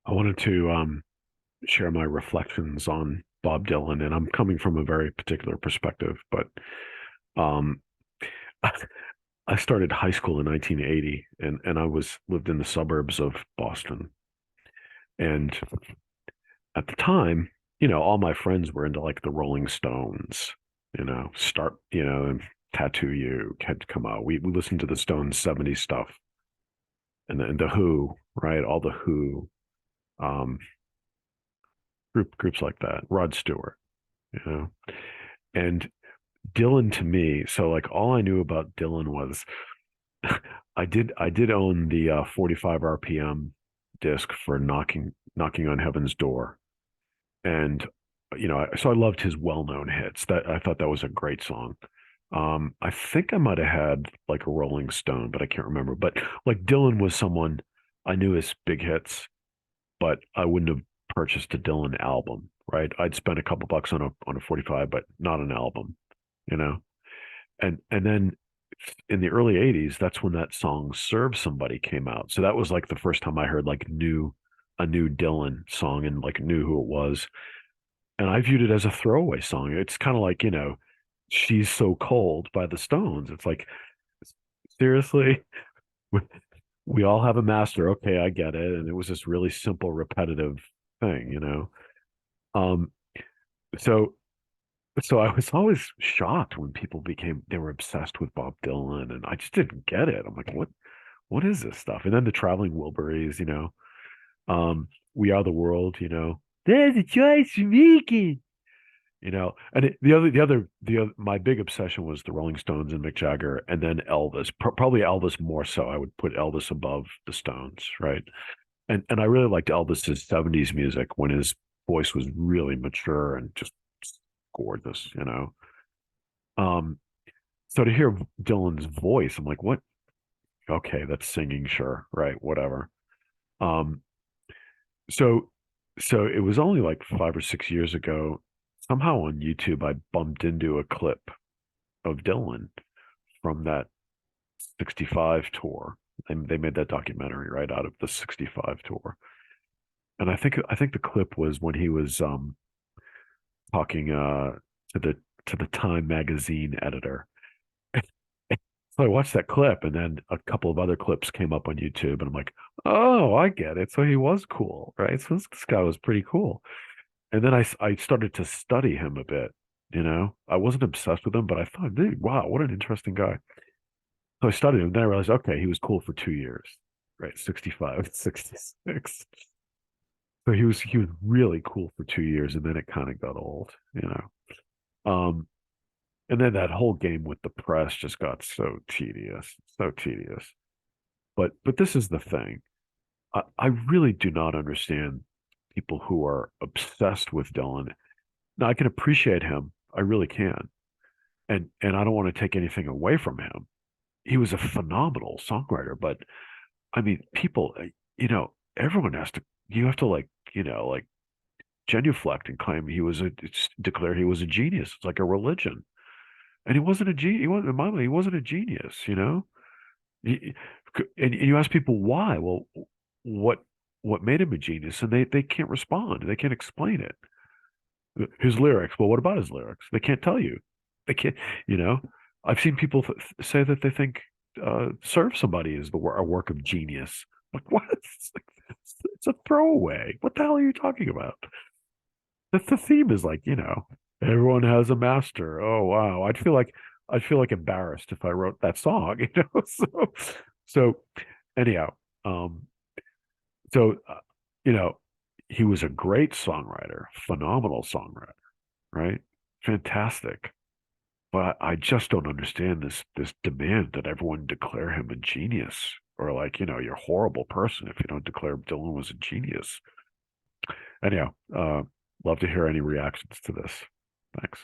I wanted to share my reflections on Bob Dylan, and I'm coming from a very particular perspective. But um, I started high school in 1980, and I was lived in the suburbs of Boston. And at the time, all my friends were into like the Rolling Stones, and Tattoo You had come out. We listened to the Stones 70s stuff, and the Who, right? All the Who, um, groups like that. Rod Stewart, you know. And Dylan to me, so like all I knew about Dylan was I did own the 45 RPM disc for knocking on Heaven's Door, and so I loved his well-known hits. That I thought that was a great song. I think I might have had like a Rolling Stone, but I can't remember. But like Dylan was someone I knew his big hits, but I wouldn't have purchased a Dylan album, right? I'd spend a couple bucks on a 45, but not an album, you know. And then in the early 80s, that's when that song Serve Somebody came out. So that was like the first time I heard like a new Dylan song and like knew who it was. And I viewed it as a throwaway song. It's kind of like, She's So Cold by the Stones. It's like, seriously, we, we all have a master. Okay, I get it. And it was this really simple, repetitive thing. Um, so so I was always shocked when people they were obsessed with Bob Dylan, and I just didn't get it. I'm like, what is this stuff? And then the Traveling Wilburys, We Are the World. There's a choice you're making. And the other, my big obsession was the Rolling Stones and Mick Jagger, and then Elvis. Probably Elvis more so. I would put Elvis above the Stones, right? And I really liked Elvis's '70s music when his voice was really mature and just gorgeous. Um, so to hear Dylan's voice, I'm like, what? Okay, that's singing, sure, right, whatever. Um, so so it was only like 5 or 6 years ago. Somehow on YouTube, I bumped into a clip of Dylan from that '65 tour. They made that documentary right out of the '65 tour, and I think the clip was when he was talking to the Time magazine editor. So I watched that clip, and then a couple of other clips came up on YouTube, and I'm like, oh, I get it. So he was cool, right? So this guy was pretty cool. And then I started to study him a bit. I wasn't obsessed with him, but I thought, dude, wow, what an interesting guy. So I studied him. Then I realized, okay, he was cool for 2 years, right? 65, 66. So he was really cool for 2 years, and then it kind of got old. Um, and then that whole game with the press just got so tedious, so tedious. But this is the thing. I really do not understand people who are obsessed with Dylan. Now I can appreciate him. I really can. And I don't want to take anything away from him. He was a phenomenal songwriter, but I mean, people, everyone has to, you have to like genuflect and claim declare he was a genius. It's like a religion. And he wasn't a genius. He wasn't, in my mind, he wasn't a genius. He- and you ask people why. Well, what what made him a genius? And they can't respond. They can't explain it. His lyrics. Well, what about his lyrics? They can't tell you. They can't. You know, I've seen people say that they think "Serve Somebody" is a work of genius. Like what? It's a throwaway. What the hell are you talking about? The theme is like everyone has a master. Oh wow, I'd feel like embarrassed if I wrote that song. So anyhow, um, so you know, he was a great songwriter, phenomenal songwriter, right? Fantastic. But I just don't understand this demand that everyone declare him a genius, or like, you're a horrible person if you don't declare Dylan was a genius. Anyhow, love to hear any reactions to this. Thanks.